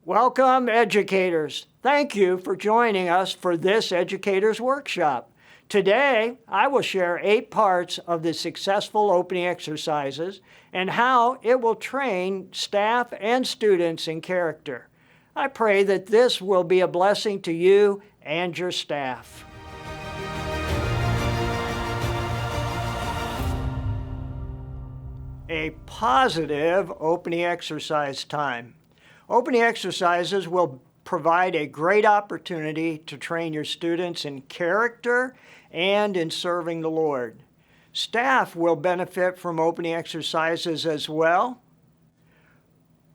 Welcome, educators. Thank you for joining us for this Educators Workshop. Today, I will share 8 parts of the successful opening exercises and how it will train staff and students in character. I pray that this will be a blessing to you and your staff. A positive opening exercise time. Opening exercises will provide a great opportunity to train your students in character and in serving the Lord. Staff will benefit from opening exercises as well.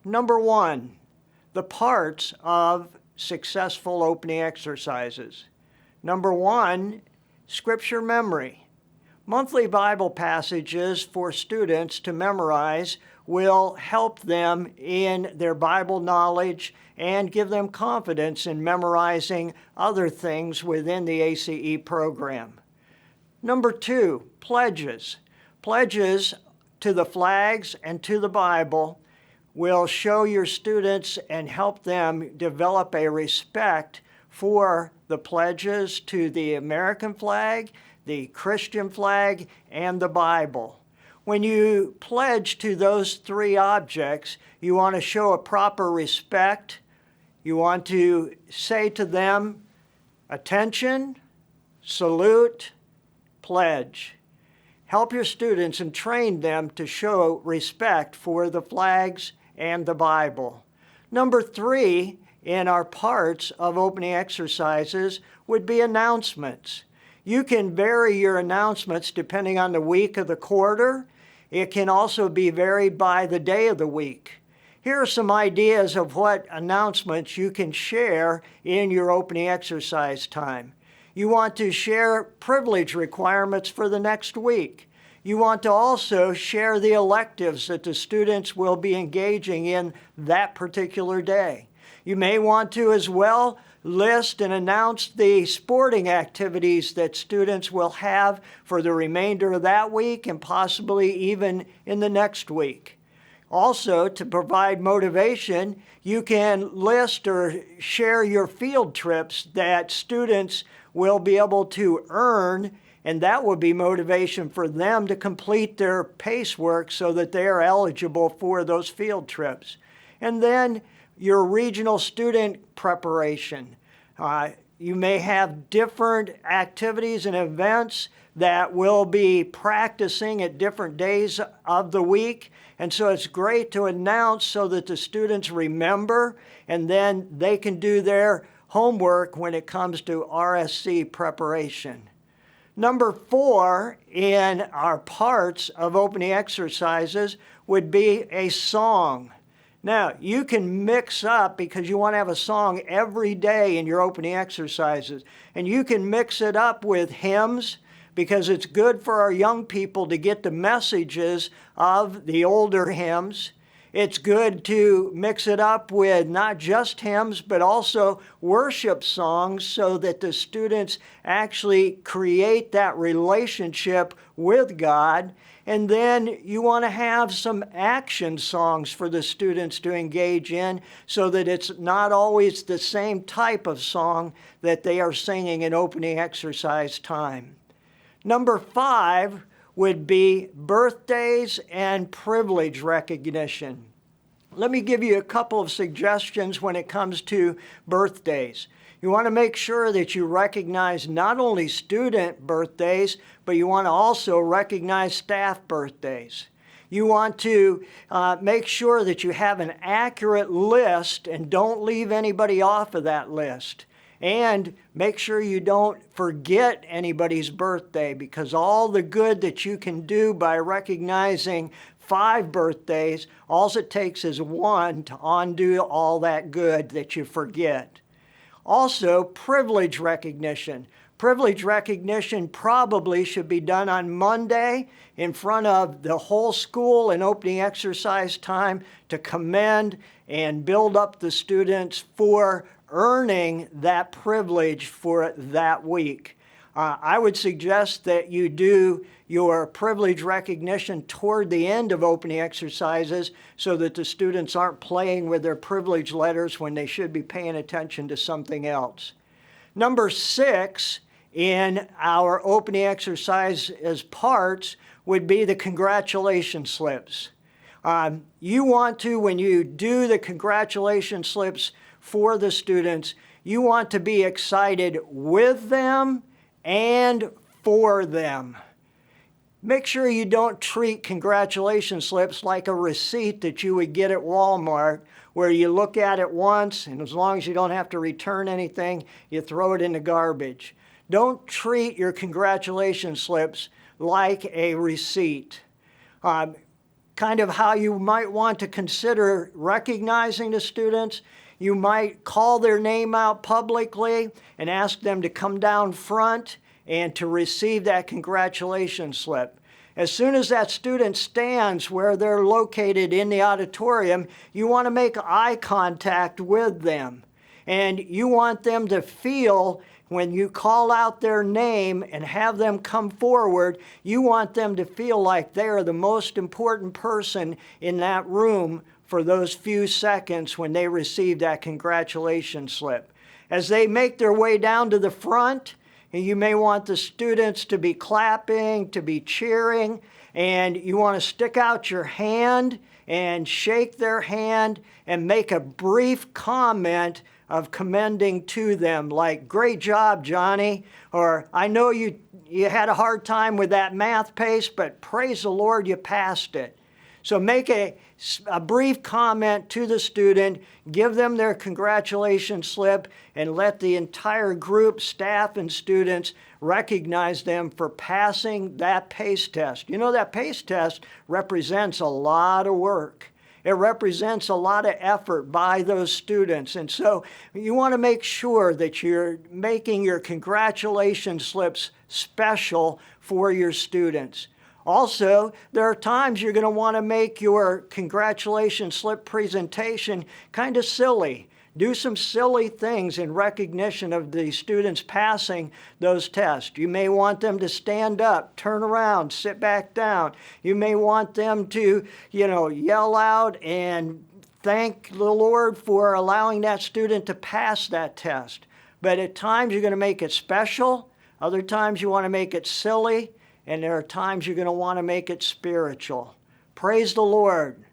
Number 1, the parts of successful opening exercises. Number 1, scripture memory. Monthly Bible passages for students to memorize will help them in their Bible knowledge and give them confidence in memorizing other things within the A.C.E. program. Number 2, pledges. Pledges to the flags and to the Bible will show your students and help them develop a respect for the pledges to the American flag, the Christian flag, and the Bible. When you pledge to those 3 objects, you want to show a proper respect. You want to say to them, attention, salute, pledge. Help your students and train them to show respect for the flags and the Bible. Number 3 in our parts of opening exercises would be announcements. You can vary your announcements depending on the week of the quarter. It can also be varied by the day of the week. Here are some ideas of what announcements you can share in your opening exercise time. You want to share privilege requirements for the next week. You want to also share the electives that the students will be engaging in that particular day. You may want to as well list and announce the sporting activities that students will have for the remainder of that week and possibly even in the next week. Also, to provide motivation, you can list or share your field trips that students will be able to earn, and that will be motivation for them to complete their pace work so that they are eligible for those field trips. And then your regional student preparation. You may have different activities and events that will be practicing at different days of the week. And so it's great to announce so that the students remember and then they can do their homework when it comes to RSC preparation. Number 4 in our parts of opening exercises would be a song. Now, you can mix up because you want to have a song every day in your opening exercises. And you can mix it up with hymns because it's good for our young people to get the messages of the older hymns. It's good to mix it up with not just hymns, but also worship songs so that the students actually create that relationship with God. And then you want to have some action songs for the students to engage in so that it's not always the same type of song that they are singing in opening exercise time. Number 5 would be birthdays and privilege recognition. Let me give you a couple of suggestions when it comes to birthdays. You want to make sure that you recognize not only student birthdays, but you want to also recognize staff birthdays. You want to make sure that you have an accurate list and don't leave anybody off of that list. And make sure you don't forget anybody's birthday, because all the good that you can do by recognizing 5 birthdays, all it takes is 1 to undo all that good that you forget. Also, privilege recognition. Privilege recognition probably should be done on Monday in front of the whole school in opening exercise time to commend and build up the students for earning that privilege for that week. I would suggest that you do your privilege recognition toward the end of opening exercises so that the students aren't playing with their privilege letters when they should be paying attention to something else. Number 6 in our opening exercise as parts would be the congratulation slips. You want to, when you do the congratulation slips for the students, you want to be excited with them and for them. Make sure you don't treat congratulation slips like a receipt that you would get at Walmart, where you look at it once, and as long as you don't have to return anything, you throw it in the garbage. Don't treat your congratulation slips like a receipt. Kind of how you might want to consider recognizing the students. You might call their name out publicly and ask them to come down front and to receive that congratulation slip. As soon as that student stands where they're located in the auditorium, you want to make eye contact with them. And you want them to feel, when you call out their name and have them come forward, you want them to feel like they are the most important person in that room for those few seconds when they receive that congratulation slip. As they make their way down to the front, you may want the students to be clapping, to be cheering, and you want to stick out your hand and shake their hand and make a brief comment of commending to them, like, "Great job, Johnny," or "I know you had a hard time with that math pace, but praise the Lord you passed it." So make a brief comment to the student, give them their congratulations slip, and let the entire group, staff, and students recognize them for passing that PACE test. You know, that PACE test represents a lot of work. It represents a lot of effort by those students. And so you want to make sure that you're making your congratulations slips special for your students. Also, there are times you're going to want to make your congratulations slip presentation kind of silly. Do some silly things in recognition of the students passing those tests. You may want them to stand up, turn around, sit back down. You may want them to, yell out and thank the Lord for allowing that student to pass that test. But at times you're going to make it special. Other times you want to make it silly. And there are times you're going to want to make it spiritual. Praise the Lord.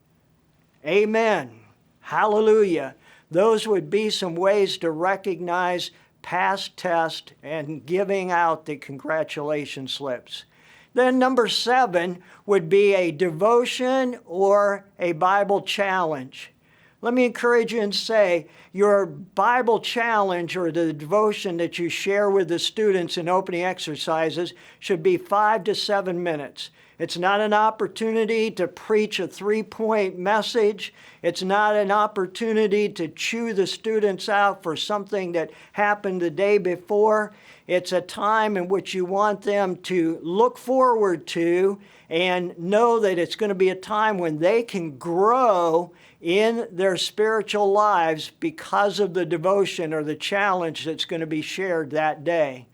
Amen. Hallelujah. Those would be some ways to recognize past tests and giving out the congratulation slips. Then number 7 would be a devotion or a Bible challenge. Let me encourage you and say your Bible challenge or the devotion that you share with the students in opening exercises should be 5 to 7 minutes. It's not an opportunity to preach a 3-point message. It's not an opportunity to chew the students out for something that happened the day before. It's a time in which you want them to look forward to and know that it's going to be a time when they can grow in their spiritual lives because of the devotion or the challenge that's going to be shared that day.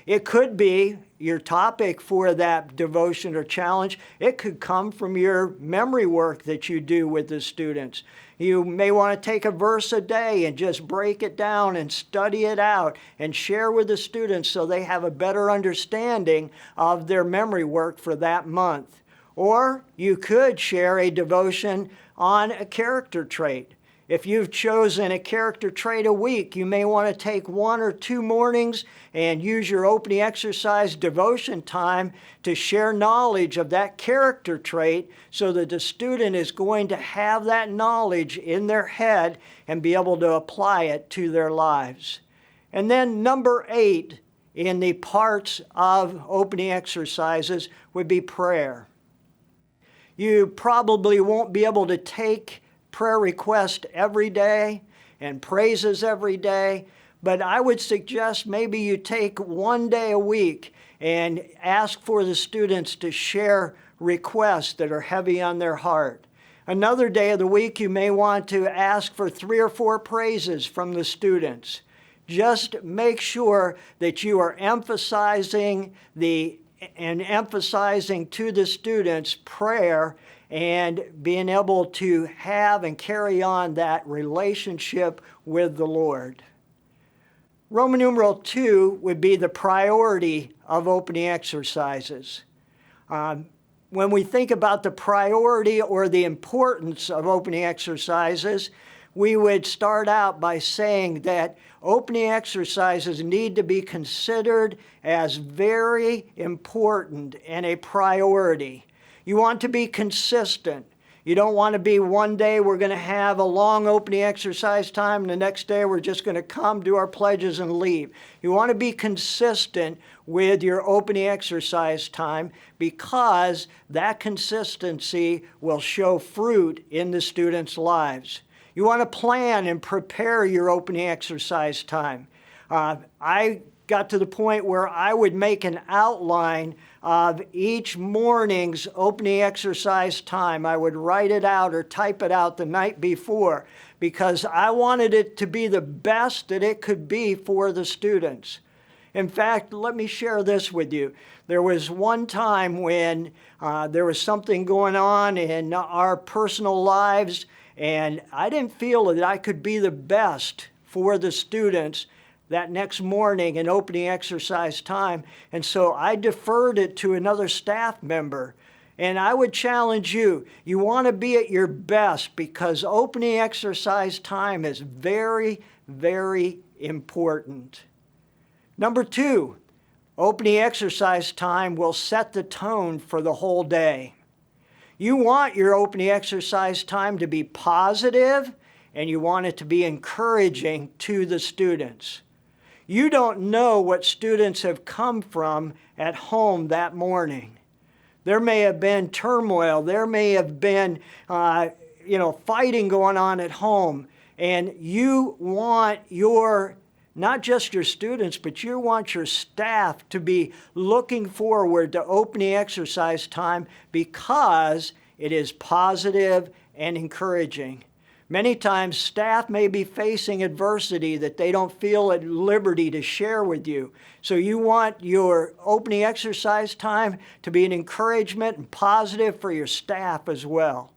It could be your topic for that devotion or challenge. It could come from your memory work that you do with the students. You may want to take a verse a day and just break it down and study it out and share with the students so they have a better understanding of their memory work for that month. Or you could share a devotion on a character trait. If you've chosen a character trait a week, you may want to take 1 or 2 mornings and use your opening exercise devotion time to share knowledge of that character trait so that the student is going to have that knowledge in their head and be able to apply it to their lives. And then number 8 in the parts of opening exercises would be prayer. You probably won't be able to take prayer requests every day and praises every day, but I would suggest maybe you take 1 day a week and ask for the students to share requests that are heavy on their heart. Another day of the week, you may want to ask for 3 or 4 praises from the students. just make sure that you are emphasizing to the students prayer and being able to have and carry on that relationship with the Lord. Roman numeral 2 would be the priority of opening exercises. When we think about the priority or the importance of opening exercises, we would start out by saying that opening exercises need to be considered as very important and a priority. You want to be consistent. You don't want to be one day we're going to have a long opening exercise time and the next day we're just going to come, do our pledges and leave. You want to be consistent with your opening exercise time because that consistency will show fruit in the students' lives. You want to plan and prepare your opening exercise time. I got to the point where I would make an outline of each morning's opening exercise time. I would write it out or type it out the night before because I wanted it to be the best that it could be for the students. In fact, let me share this with you. There was one time when there was something going on in our personal lives, and I didn't feel that I could be the best for the students that next morning in opening exercise time. And so I deferred it to another staff member. And I would challenge you, you want to be at your best because opening exercise time is very, very important. Number 2, opening exercise time will set the tone for the whole day. You want your opening exercise time to be positive and you want it to be encouraging to the students. You don't know what students have come from at home that morning. There may have been turmoil. There may have been, fighting going on at home. And you want not just your students, but you want your staff to be looking forward to opening exercise time because it is positive and encouraging. Many times staff may be facing adversity that they don't feel at liberty to share with you. So you want your opening exercise time to be an encouragement and positive for your staff as well.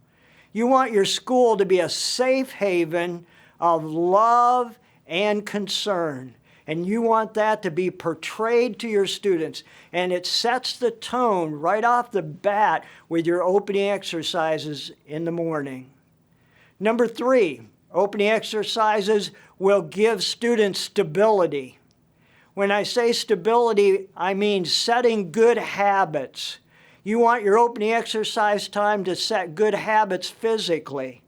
You want your school to be a safe haven of love and concern. And you want that to be portrayed to your students. And it sets the tone right off the bat with your opening exercises in the morning. Number 3, opening exercises will give students stability. When I say stability, I mean setting good habits. You want your opening exercise time to set good habits physically.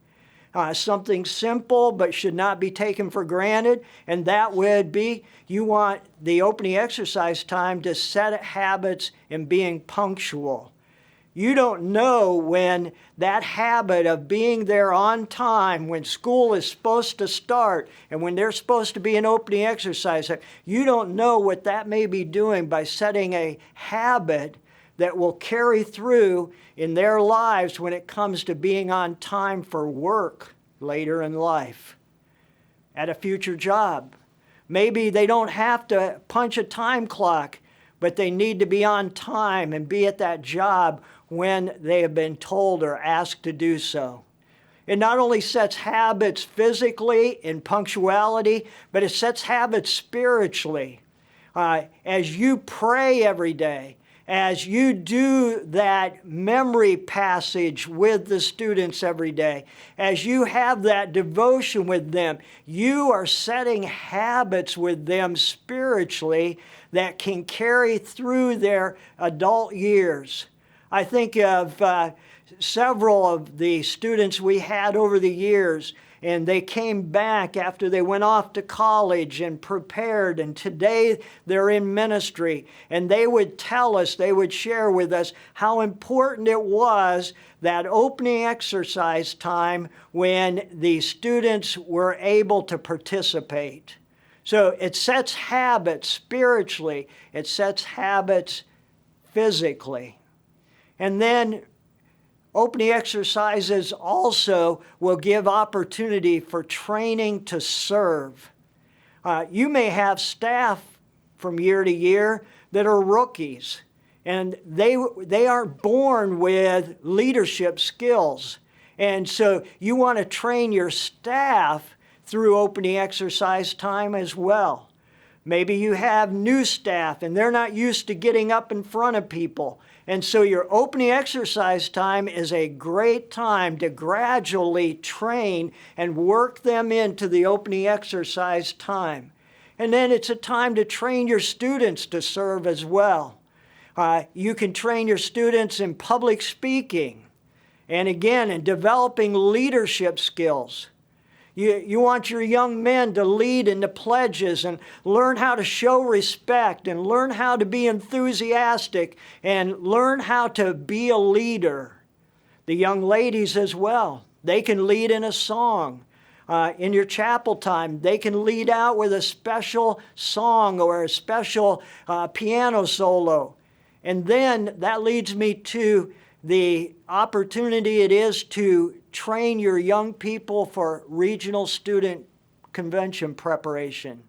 Something simple but should not be taken for granted, and that would be you want the opening exercise time to set habits in being punctual. You don't know when that habit of being there on time, when school is supposed to start, and when there's supposed to be an opening exercise, you don't know what that may be doing by setting a habit that will carry through in their lives when it comes to being on time for work later in life, at a future job. Maybe they don't have to punch a time clock, but they need to be on time and be at that job when they have been told or asked to do so. It not only sets habits physically in punctuality, but it sets habits spiritually. As you pray every day, as you do that memory passage with the students every day, as you have that devotion with them, you are setting habits with them spiritually that can carry through their adult years. I think of several of the students we had over the years, and they came back after they went off to college and prepared, and today they're in ministry. And they would tell us, they would share with us how important it was that opening exercise time when the students were able to participate. So it sets habits spiritually, it sets habits physically. And then opening exercises also will give opportunity for training to serve. You may have staff from year to year that are rookies, and they aren't born with leadership skills. And so you want to train your staff through opening exercise time as well. Maybe you have new staff and they're not used to getting up in front of people. And so your opening exercise time is a great time to gradually train and work them into the opening exercise time. And then it's a time to train your students to serve as well. You can train your students in public speaking and again in developing leadership skills. You want your young men to lead in the pledges and learn how to show respect and learn how to be enthusiastic and learn how to be a leader. The young ladies as well. They can lead in a song. In your chapel time, they can lead out with a special song or a special piano solo. And then that leads me to the opportunity it is to train your young people for regional student convention preparation.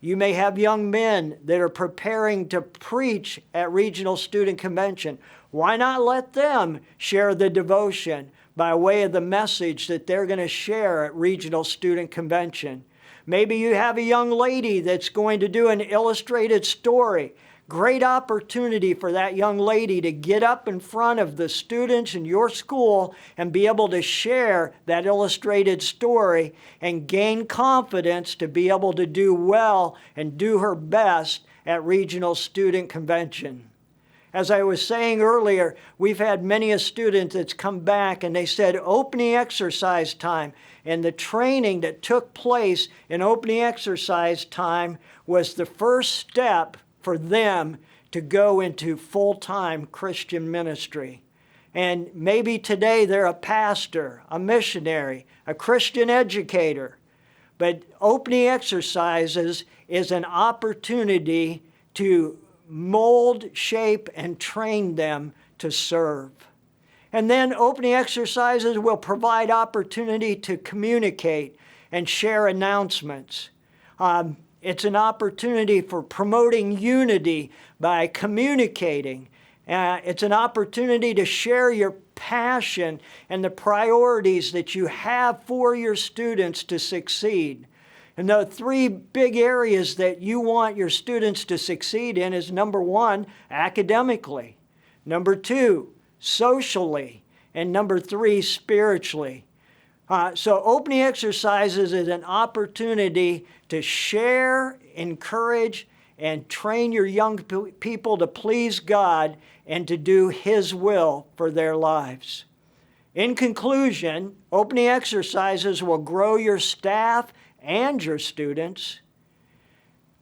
You may have young men that are preparing to preach at regional student convention. Why not let them share the devotion by way of the message that they're going to share at regional student convention? Maybe you have a young lady that's going to do an illustrated story. Great opportunity for that young lady to get up in front of the students in your school and be able to share that illustrated story and gain confidence to be able to do well and do her best at regional student convention. As I was saying earlier, we've had many a student that's come back and they said opening exercise time and the training that took place in opening exercise time was the first step for them to go into full-time Christian ministry. And maybe today they're a pastor, a missionary, a Christian educator. But opening exercises is an opportunity to mold, shape, and train them to serve. And then opening exercises will provide opportunity to communicate and share announcements. It's an opportunity for promoting unity by communicating. It's an opportunity to share your passion and the priorities that you have for your students to succeed. And the three big areas that you want your students to succeed in is number one, academically. Number two, socially. And number three, spiritually. So opening exercises is an opportunity to share, encourage, and train your young people to please God and to do His will for their lives. In conclusion, opening exercises will grow your staff and your students.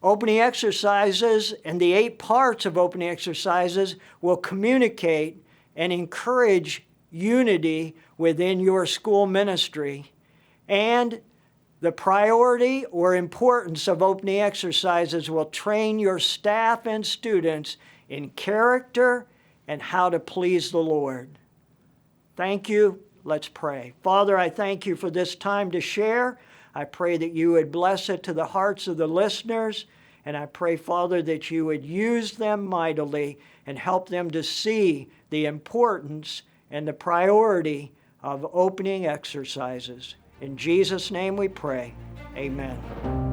Opening exercises and the 8 parts of opening exercises will communicate and encourage unity within your school ministry. And the priority or importance of opening exercises will train your staff and students in character and how to please the Lord. Thank you. Let's pray. Father, I thank you for this time to share. I pray that you would bless it to the hearts of the listeners. And I pray, Father, that you would use them mightily and help them to see the importance and the priority of opening exercises. In Jesus' name we pray. Amen.